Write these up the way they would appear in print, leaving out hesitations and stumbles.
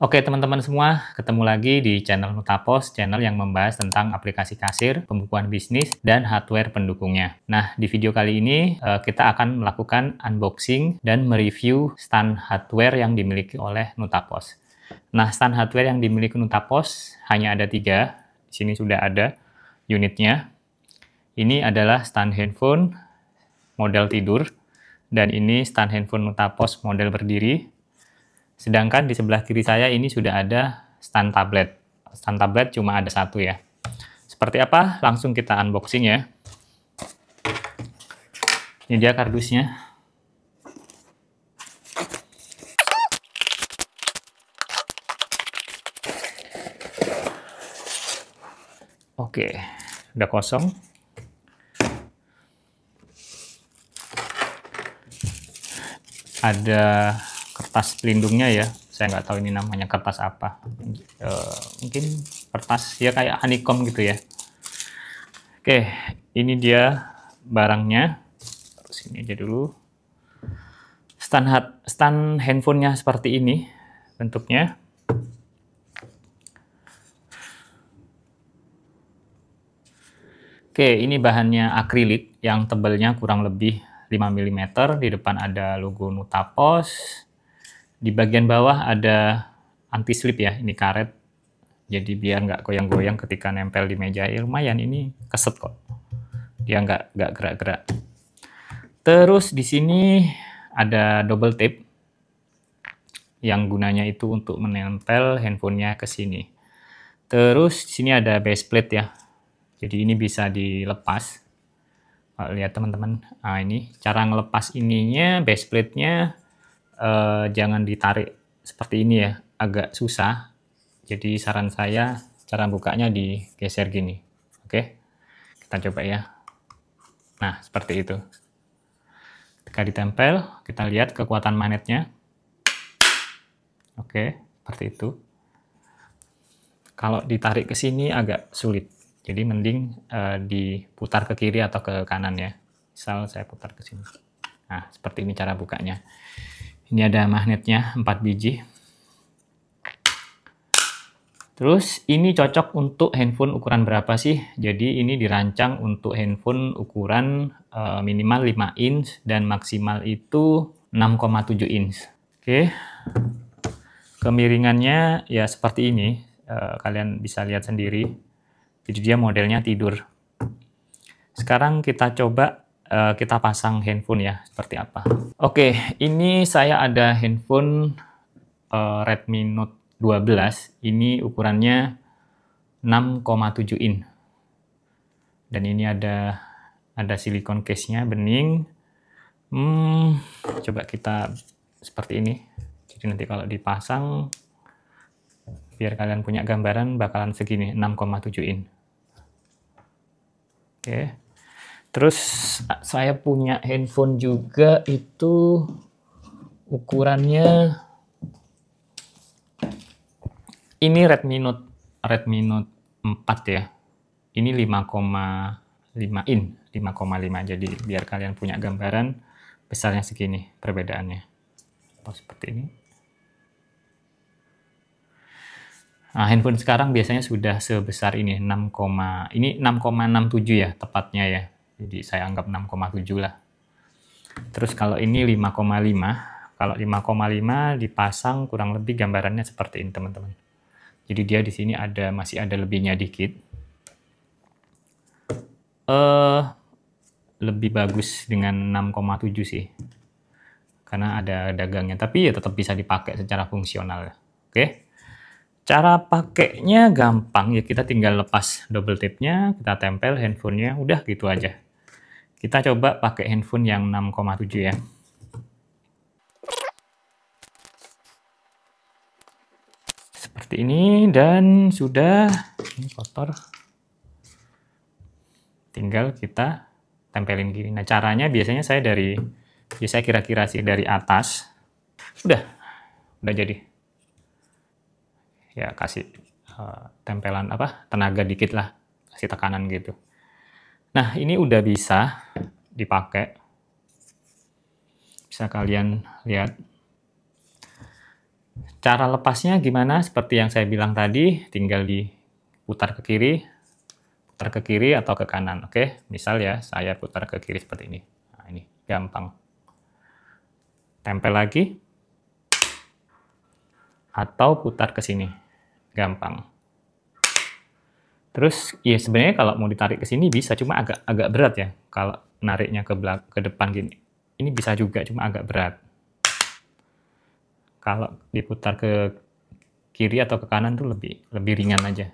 Oke teman-teman semua, ketemu lagi di channel Nutapos, channel yang membahas tentang aplikasi kasir, pembukuan bisnis, dan hardware pendukungnya. Nah, di video kali ini kita akan melakukan unboxing dan mereview stand hardware yang dimiliki oleh Nutapos. Nah, stand hardware yang dimiliki Nutapos hanya ada 3. Di sini sudah ada unitnya. Ini adalah stand handphone model tidur, dan ini stand handphone Nutapos model berdiri. Sedangkan di sebelah kiri saya ini sudah ada stand tablet. Stand tablet cuma ada 1 ya. Seperti apa? Langsung kita unboxing ya. Ini dia kardusnya. Oke, udah kosong. Ada kertas pelindungnya ya, saya nggak tahu ini namanya kertas apa, mungkin kertas ya kayak honeycomb gitu ya. Oke, ini dia barangnya. Terus ini aja dulu. Stand handphonenya seperti ini bentuknya. Oke, ini bahannya akrilik yang tebalnya kurang lebih 5 mm. Di depan ada logo Nutapos. Di bagian bawah ada anti-slip ya, ini karet. Jadi biar nggak goyang-goyang ketika nempel di meja. Ya, lumayan, ini keset kok. Dia nggak gerak-gerak. Terus di sini ada double tape yang gunanya itu untuk menempel handphonenya ke sini. Terus di sini ada base plate ya. Jadi ini bisa dilepas. Lihat teman-teman. Nah, ini cara ngelepas ininya, base plate-nya jangan ditarik seperti ini ya, agak susah. Jadi saran saya cara bukanya digeser gini. Oke, kita coba ya. Nah, seperti itu. Ketika ditempel, kita lihat kekuatan magnetnya. Oke, seperti itu. Kalau ditarik ke sini agak sulit. Jadi mending diputar ke kiri atau ke kanan ya. Misal saya putar ke sini. Nah, seperti ini cara bukanya. Ini ada magnetnya 4 biji. Terus ini cocok untuk handphone ukuran berapa sih? Jadi ini dirancang untuk handphone ukuran minimal 5 inch dan maksimal itu 6,7 inch. Oke. Kemiringannya ya seperti ini. Kalian bisa lihat sendiri. Jadi dia modelnya tidur. Sekarang kita coba kita pasang handphone ya, seperti apa. Oke, ini saya ada handphone Redmi Note 12. Ini ukurannya 6,7 in. Dan ini ada silikon case-nya bening. Coba kita seperti ini. Jadi nanti kalau dipasang, biar kalian punya gambaran bakalan segini, 6,7 in. Oke. Terus saya punya handphone juga itu ukurannya ini Redmi Note 4 ya. Ini 5,5 in, 5,5. Jadi biar kalian punya gambaran besarnya segini perbedaannya. Oh, seperti ini. Nah, handphone sekarang biasanya sudah sebesar ini, ini 6,67 ya tepatnya ya. Jadi saya anggap 6,7 lah. Terus kalau ini 5,5. Kalau 5,5 dipasang kurang lebih gambarannya seperti ini, teman-teman. Jadi dia di sini masih ada lebihnya dikit. Lebih bagus dengan 6,7 sih. Karena ada dagangnya, tapi ya tetap bisa dipakai secara fungsional. Oke. Cara pakainya gampang ya, kita tinggal lepas double tape-nya, kita tempel handphonenya, udah gitu aja. Kita coba pakai handphone yang 6,7 ya. Seperti ini, dan sudah, ini kotor. Tinggal kita tempelin gini. Nah, caranya biasanya saya kira-kira sih dari atas. Udah jadi. Ya kasih tempelan tenaga dikit lah, kasih tekanan gitu. Nah, ini udah bisa dipakai. Bisa kalian lihat. Cara lepasnya gimana? Seperti yang saya bilang tadi, tinggal diputar ke kiri atau ke kanan. Oke, misal ya, saya putar ke kiri seperti ini. Nah, ini gampang. Tempel lagi, atau putar ke sini. Gampang. Terus, ya sebenarnya kalau mau ditarik ke sini bisa, cuma agak berat ya. Kalau nariknya ke depan gini. Ini bisa juga, cuma agak berat. Kalau diputar ke kiri atau ke kanan tuh lebih ringan aja.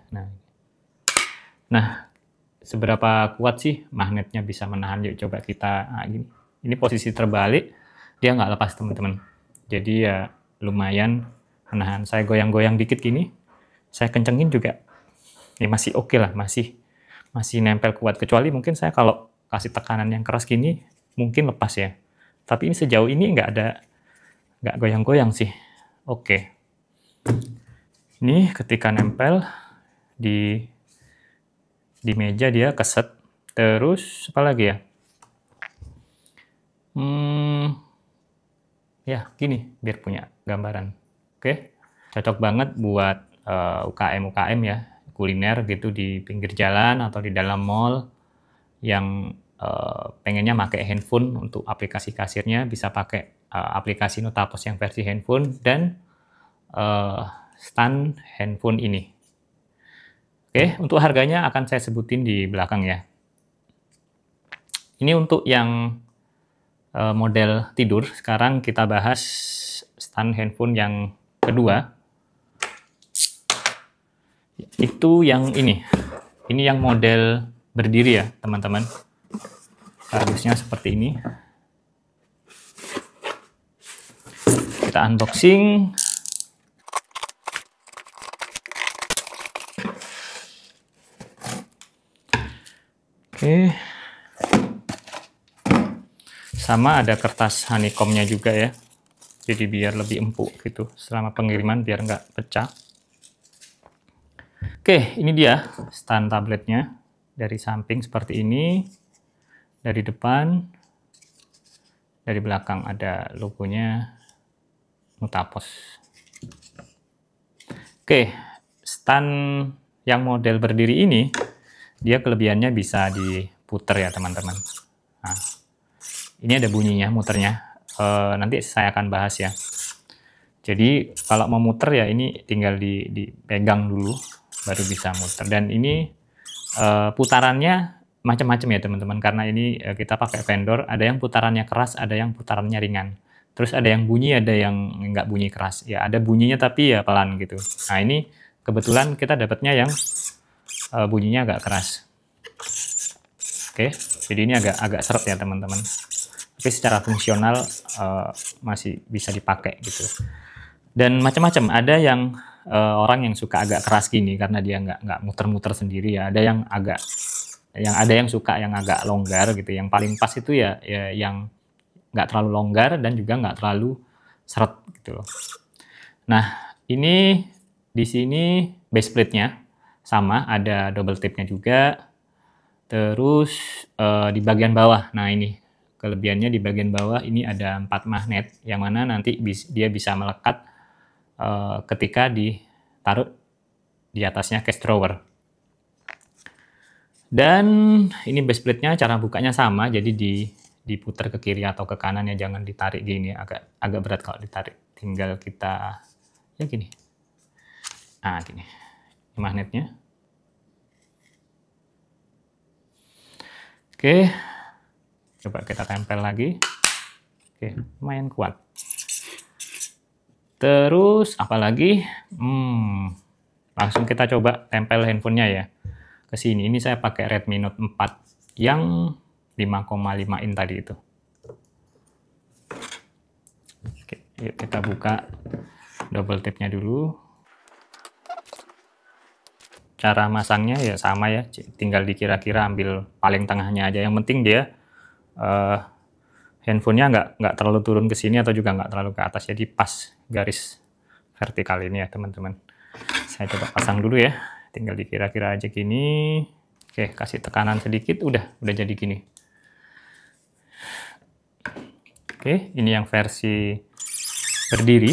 Nah, seberapa kuat sih magnetnya bisa menahan? Yuk coba kita, gini. Ini posisi terbalik, dia nggak lepas teman-teman. Jadi ya lumayan menahan. Saya goyang-goyang dikit gini, saya kencengin juga, ya masih oke lah, masih nempel kuat. Kecuali mungkin saya kalau kasih tekanan yang keras gini, mungkin lepas ya. Tapi ini sejauh ini nggak goyang-goyang sih. Oke. Ini ketika nempel di meja dia keset. Terus apa lagi ya? Ya gini biar punya gambaran. Oke, cocok banget buat UKM ya, kuliner gitu di pinggir jalan atau di dalam mall yang pengennya pakai handphone untuk aplikasi kasirnya, bisa pakai aplikasi Nutapos yang versi handphone dan stand handphone ini. Oke, untuk harganya akan saya sebutin di belakang ya. Ini untuk yang model tidur. Sekarang kita bahas stand handphone yang kedua. Itu yang ini. Ini yang model berdiri ya, teman-teman. Harusnya seperti ini. Kita unboxing. Oke. Sama ada kertas honeycomb-nya juga ya. Jadi biar lebih empuk gitu selama pengiriman, biar nggak pecah. Oke, ini dia stand tabletnya. Dari samping seperti ini. Dari depan. Dari belakang ada logonya Nutapos. Oke, stand yang model berdiri ini, dia kelebihannya bisa diputer ya teman-teman. Nah, ini ada bunyinya muternya. Nanti saya akan bahas ya. Jadi kalau mau muter ya ini tinggal dipegang dulu baru bisa muter. Dan ini putarannya macam-macam ya teman-teman, karena ini kita pakai vendor. Ada yang putarannya keras, ada yang putarannya ringan. Terus ada yang bunyi, ada yang nggak bunyi keras. Ya ada bunyinya tapi ya pelan gitu. Nah ini kebetulan kita dapatnya yang bunyinya agak keras. Oke, jadi ini agak seret ya teman-teman. Tapi secara fungsional masih bisa dipakai gitu. Dan macam-macam, ada yang orang yang suka agak keras gini karena dia nggak muter-muter sendiri ya. Ada yang suka yang agak longgar gitu. Yang paling pas itu ya yang nggak terlalu longgar dan juga nggak terlalu seret gitu loh. Nah ini di sini base plate-nya sama, ada double tape-nya juga. Terus di bagian bawah, nah ini kelebihannya di bagian bawah ini ada 4 magnet, yang mana nanti dia bisa melekat ketika ditaruh di atasnya case drawer. Dan ini base plate-nya cara bukanya sama, jadi diputar ke kiri atau ke kanan ya, jangan ditarik gini, agak berat kalau ditarik. Tinggal kita ya gini. Nah, gini. Ini magnetnya. Oke. Coba kita tempel lagi. Oke, lumayan kuat. Terus apa lagi? Langsung kita coba tempel handphonenya ya ke sini. Ini saya pakai Redmi Note 4 yang 5,5 in tadi itu. Oke, yuk kita buka double tape-nya dulu. Cara masangnya ya sama ya, tinggal dikira-kira ambil paling tengahnya aja. Yang penting dia handphonenya nggak terlalu turun ke sini atau juga nggak terlalu ke atas, jadi pas garis vertikal ini ya teman-teman. Saya coba pasang dulu ya, tinggal dikira-kira aja gini. Oke, kasih tekanan sedikit, udah jadi gini. Oke, ini yang versi berdiri.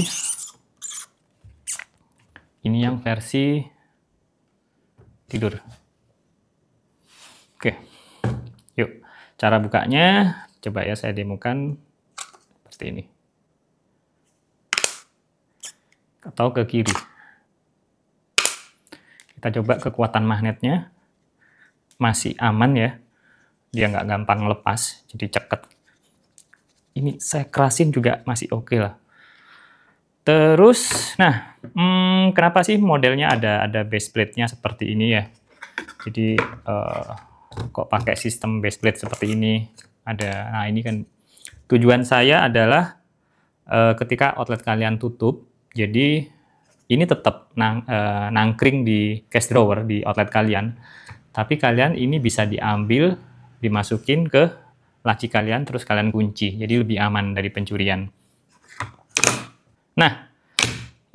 Ini yang versi tidur. Oke, yuk. Cara bukanya, coba ya saya demokan seperti ini. Atau ke kiri. Kita coba kekuatan magnetnya. Masih aman ya. Dia nggak gampang lepas, jadi ceket. Ini saya kerasin juga masih oke lah. Terus, nah, kenapa sih modelnya ada base plate-nya seperti ini ya? Jadi, kok pakai sistem base plate seperti ini? Nah ini kan tujuan saya adalah ketika outlet kalian tutup, jadi ini tetap nangkring di cash drawer di outlet kalian, tapi kalian ini bisa diambil, dimasukin ke laci kalian, terus kalian kunci, jadi lebih aman dari pencurian. Nah,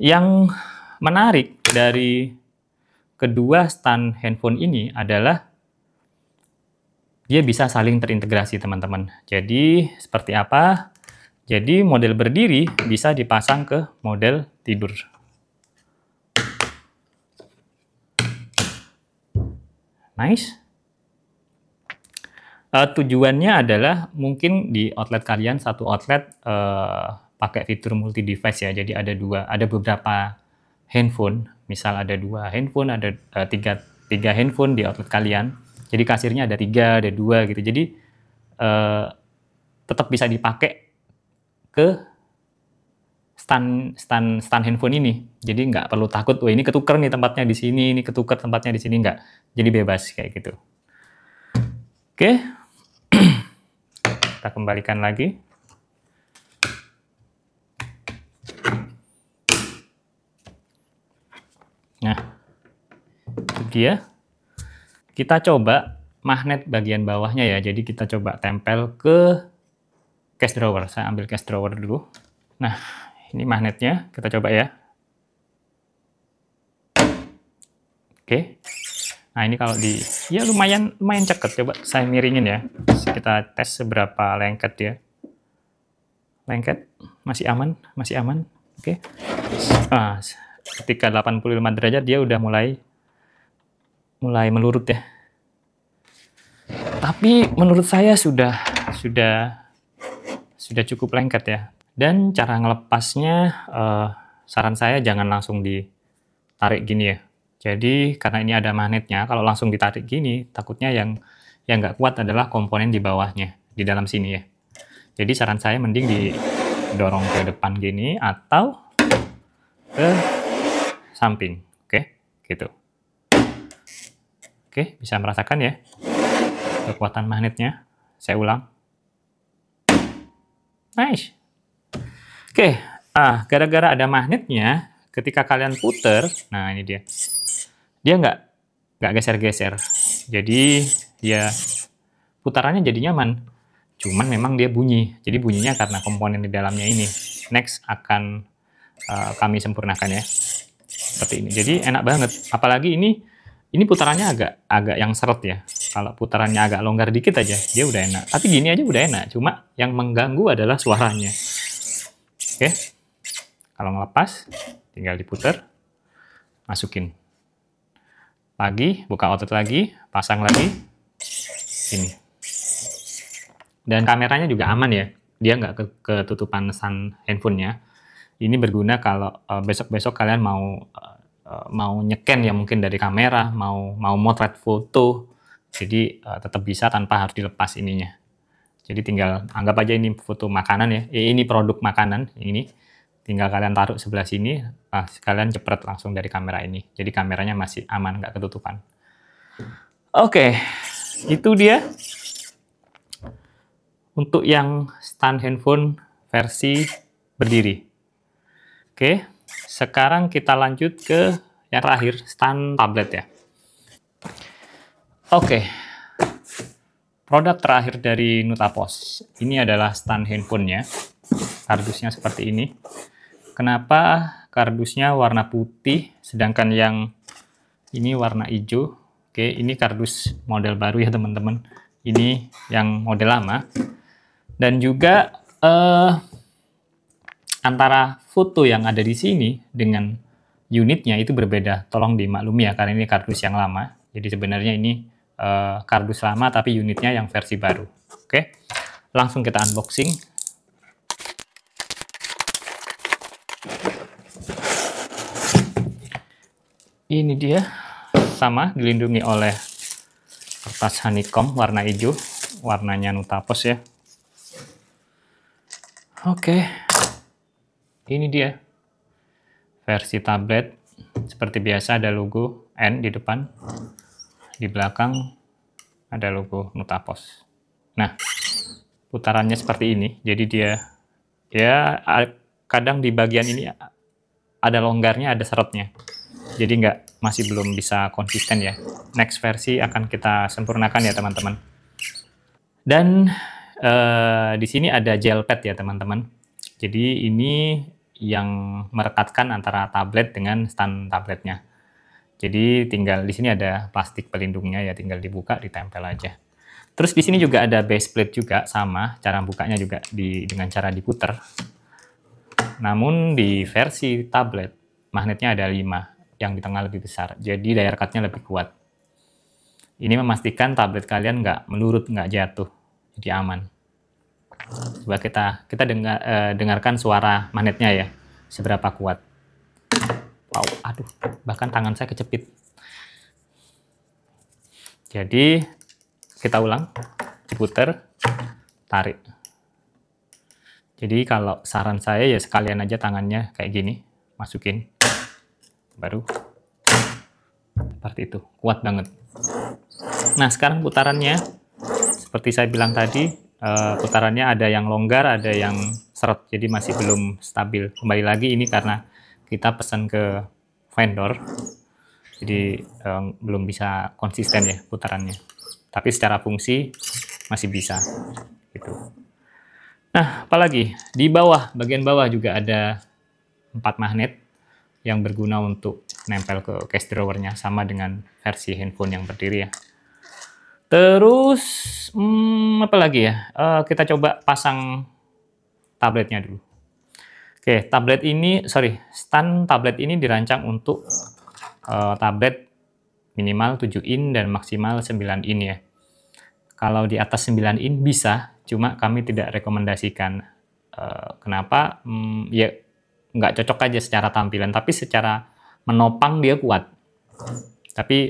yang menarik dari kedua stand handphone ini adalah dia bisa saling terintegrasi, teman-teman. Jadi, seperti apa? Jadi, model berdiri bisa dipasang ke model tidur. Nice. Tujuannya adalah mungkin di outlet kalian, satu outlet pakai fitur multi device ya. Jadi ada beberapa handphone. Misal ada 2 handphone, ada 3 handphone di outlet kalian. Jadi kasirnya ada 3, ada 2 gitu. Jadi tetap bisa dipakai ke stand handphone ini. Jadi nggak perlu takut, wah ini ketuker nih tempatnya di sini, ini ketuker tempatnya di sini, nggak. Jadi bebas kayak gitu. Oke. Kita kembalikan lagi. Nah, itu dia. Kita coba magnet bagian bawahnya ya. Jadi kita coba tempel ke cash drawer. Saya ambil cash drawer dulu. Nah, ini magnetnya. Kita coba ya. Oke. Nah, ini kalau ya lumayan ceket. Coba saya miringin ya. Kita tes seberapa lengket ya. Lengket, masih aman. Oke. Nah, ketika 85 derajat dia udah mulai melurut ya. Tapi menurut saya sudah cukup lengket ya. Dan cara ngelepasnya, saran saya jangan langsung ditarik gini ya. Jadi karena ini ada magnetnya, kalau langsung ditarik gini, takutnya yang nggak kuat adalah komponen di bawahnya, di dalam sini ya. Jadi saran saya mending didorong ke depan gini atau ke samping, oke, gitu. Oke, bisa merasakan ya kekuatan magnetnya. Saya ulang. Nice. Oke, gara-gara ada magnetnya, ketika kalian puter, nah ini dia nggak geser-geser. Jadi ya putarannya jadi nyaman. Cuman memang dia bunyi. Jadi bunyinya karena komponen di dalamnya ini. Next akan kami sempurnakan ya. Seperti ini. Jadi enak banget. Apalagi ini putarannya agak yang seret ya. Kalau putarannya agak longgar dikit aja, dia udah enak. Tapi gini aja udah enak. Cuma yang mengganggu adalah suaranya. Oke. Kalau ngelepas, tinggal diputer, masukin. Lagi, buka outlet lagi, pasang lagi. Ini. Dan kameranya juga aman ya. Dia nggak ketutupan stand handphonenya. Ini berguna kalau besok-besok kalian mau nyeken ya mungkin dari kamera, mau motret foto. Jadi tetap bisa tanpa harus dilepas ininya. Jadi tinggal anggap aja ini foto makanan ya. Ini produk makanan ini. Tinggal kalian taruh sebelah sini, kalian jepret langsung dari kamera ini. Jadi kameranya masih aman, nggak ketutupan. Oke, itu dia untuk yang stand handphone versi berdiri. Oke, sekarang kita lanjut ke yang terakhir, stand tablet ya. Oke, produk terakhir dari Nutapos. Ini adalah stand handphonenya. Kardusnya seperti ini. Kenapa kardusnya warna putih, sedangkan yang ini warna hijau? Oke, ini kardus model baru ya teman-teman. Ini yang model lama. Dan juga antara foto yang ada di sini dengan unitnya itu berbeda. Tolong dimaklumi ya, karena ini kardus yang lama. Jadi sebenarnya ini kardus lama tapi unitnya yang versi baru. Oke, langsung kita unboxing. Ini dia, sama dilindungi oleh kertas honeycomb warna hijau, warnanya Nutapos ya. Oke, ini dia versi tablet. Seperti biasa ada logo N di depan, di belakang ada logo Nutapos. Nah, putarannya seperti ini, jadi dia ya kadang di bagian ini ada longgarnya, ada seretnya. Jadi masih belum bisa konsisten ya. Next versi akan kita sempurnakan ya teman-teman. Dan di sini ada gel pad ya teman-teman. Jadi ini yang merekatkan antara tablet dengan stand tabletnya. Jadi tinggal di sini ada plastik pelindungnya ya, tinggal dibuka, ditempel aja. Terus di sini juga ada base plate juga, sama cara bukanya juga dengan cara diputer. Namun di versi tablet magnetnya ada 5. Yang di tengah lebih besar, jadi daya rekatnya lebih kuat. Ini memastikan tablet kalian nggak melurut, nggak jatuh, jadi aman. Coba kita dengarkan suara magnetnya ya, seberapa kuat. Wow, aduh, bahkan tangan saya kecepit. Jadi kita ulang, diputer, tarik. Jadi kalau saran saya ya sekalian aja tangannya kayak gini, masukin. Baru seperti itu, kuat banget. Nah, sekarang putarannya seperti saya bilang tadi, putarannya ada yang longgar, ada yang seret, jadi masih belum stabil. Kembali lagi ini karena kita pesan ke vendor, jadi belum bisa konsisten ya putarannya. Tapi secara fungsi masih bisa gitu. Nah, apalagi di bawah, bagian bawah juga ada 4 magnet yang berguna untuk nempel ke case drawernya, sama dengan versi handphone yang berdiri ya. Terus apa lagi ya? Kita coba pasang tabletnya dulu. Oke, stand tablet ini dirancang untuk tablet minimal 7 in dan maksimal 9 in ya. Kalau di atas 9 in bisa, cuma kami tidak rekomendasikan. Kenapa? Ya nggak cocok aja secara tampilan, tapi secara menopang dia kuat. Tapi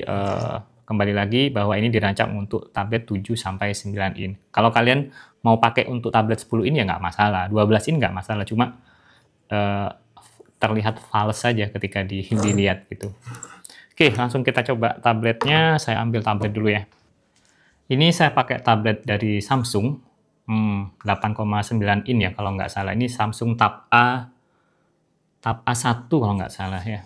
kembali lagi bahwa ini dirancang untuk tablet 7 sampai 9 in. Kalau kalian mau pakai untuk tablet 10 in ya nggak masalah, 12 in nggak masalah, cuma terlihat fals saja ketika dilihat gitu. Oke, langsung kita coba tabletnya. Saya ambil tablet dulu ya. Ini saya pakai tablet dari Samsung, 8,9 in ya kalau nggak salah. Ini Samsung Tab A1 kalau nggak salah ya.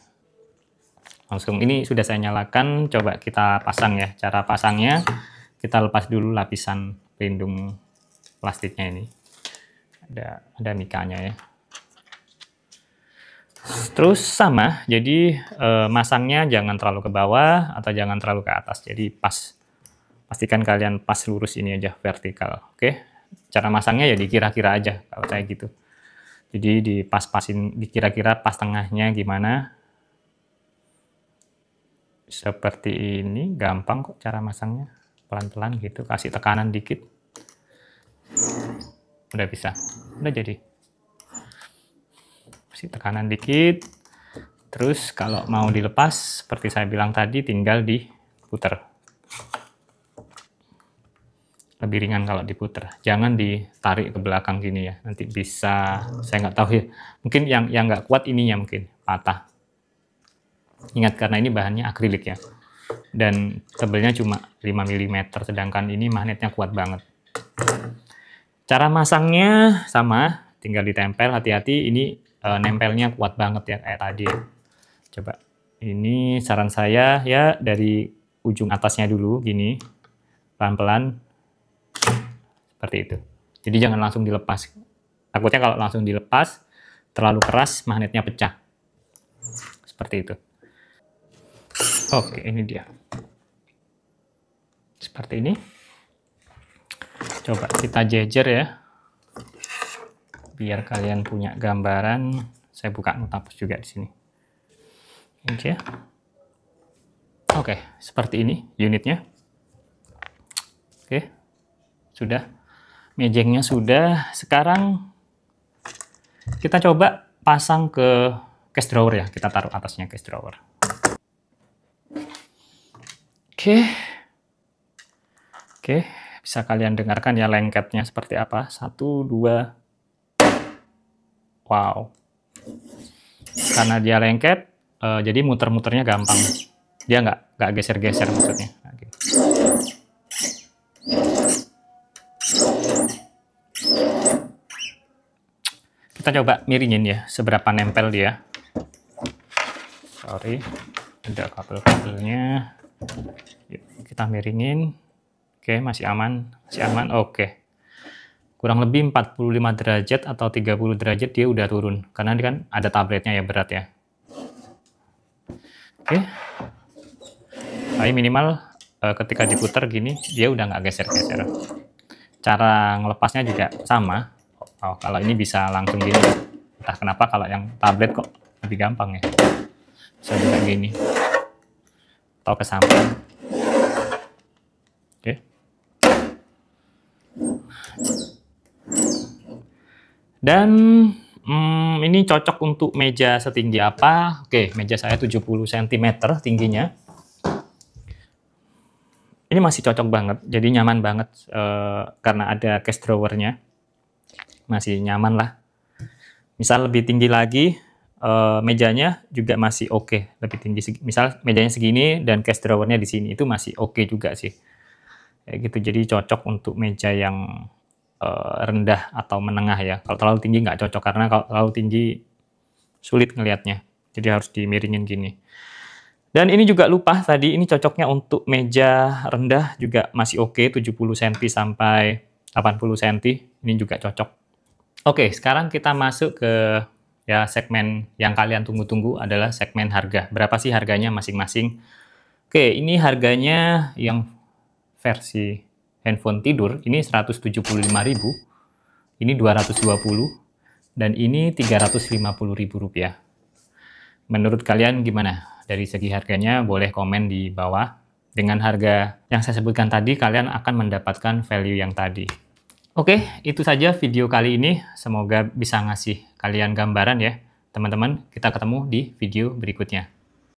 Langsung ini sudah saya nyalakan, coba kita pasang ya. Cara pasangnya, kita lepas dulu lapisan pelindung plastiknya ini. Ada mikanya ya. Terus sama, jadi masangnya jangan terlalu ke bawah atau jangan terlalu ke atas. Jadi pastikan kalian pas lurus ini aja, vertikal. Oke, cara masangnya ya dikira-kira aja kalau saya gitu. Jadi dipas-pasin, dikira-kira pas tengahnya gimana. Seperti ini, gampang kok cara masangnya. Pelan-pelan gitu, kasih tekanan dikit. Udah bisa, udah jadi. Kasih tekanan dikit. Terus kalau mau dilepas, seperti saya bilang tadi, tinggal diputer. Lebih ringan kalau diputer, jangan ditarik ke belakang gini ya, nanti bisa, saya nggak tahu ya, mungkin yang nggak kuat ininya mungkin patah. Ingat, karena ini bahannya akrilik ya, dan tebelnya cuma 5 mm, sedangkan ini magnetnya kuat banget. Cara masangnya sama, tinggal ditempel, hati-hati ini nempelnya kuat banget ya, kayak tadi ya. Coba, ini saran saya ya, dari ujung atasnya dulu gini, pelan-pelan. Seperti itu. Jadi jangan langsung dilepas. Takutnya kalau langsung dilepas, terlalu keras, magnetnya pecah. Seperti itu. Oke, ini dia. Seperti ini. Coba kita jejer ya. Biar kalian punya gambaran. Saya buka Nutapos juga di sini. Oke. Oke, seperti ini unitnya. Oke, sudah. Mejengnya sudah. Sekarang kita coba pasang ke case drawer ya. Kita taruh atasnya case drawer. Oke. Oke, bisa kalian dengarkan ya lengketnya seperti apa. 1, 2. Wow. Karena dia lengket, jadi muter-muternya gampang. Dia nggak geser-geser maksudnya. Nah, gitu. Kita coba miringin ya, seberapa nempel dia. Sorry, ada kabel-kabelnya. Kita miringin. Oke, masih aman. Masih aman, oke. Kurang lebih 45 derajat atau 30 derajat dia udah turun. Karena ini kan ada tabletnya ya, berat ya. Oke. Tapi minimal ketika diputar gini, dia udah nggak geser-geser. Cara ngelepasnya juga sama. Oh, kalau ini bisa langsung gini. Entah kenapa kalau yang tablet kok lebih gampang ya. Bisa juga gini. Atau ke samping. Oke. Dan ini cocok untuk meja setinggi apa? Oke, meja saya 70 cm tingginya. Ini masih cocok banget, jadi nyaman banget karena ada case drawer-nya. Masih nyaman lah. Misal lebih tinggi lagi, mejanya juga masih oke. Lebih tinggi, misal mejanya segini dan case drawer-nya di sini, itu masih oke juga sih. Kayak gitu, jadi cocok untuk meja yang rendah atau menengah ya. Kalau terlalu tinggi nggak cocok, karena kalau terlalu tinggi sulit ngelihatnya. Jadi harus dimiringin gini. Dan ini juga lupa tadi, ini cocoknya untuk meja rendah juga masih oke, 70 cm sampai 80 cm. Ini juga cocok. Oke, sekarang kita masuk ke ya segmen yang kalian tunggu-tunggu, adalah segmen harga. Berapa sih harganya masing-masing? Oke, ini harganya yang versi handphone tidur, ini 175.000, ini 220, dan ini 350.000 rupiah. Menurut kalian gimana? Dari segi harganya boleh komen di bawah. Dengan harga yang saya sebutkan tadi, kalian akan mendapatkan value yang tadi. Oke, itu saja video kali ini. Semoga bisa ngasih kalian gambaran ya, teman-teman. Kita ketemu di video berikutnya.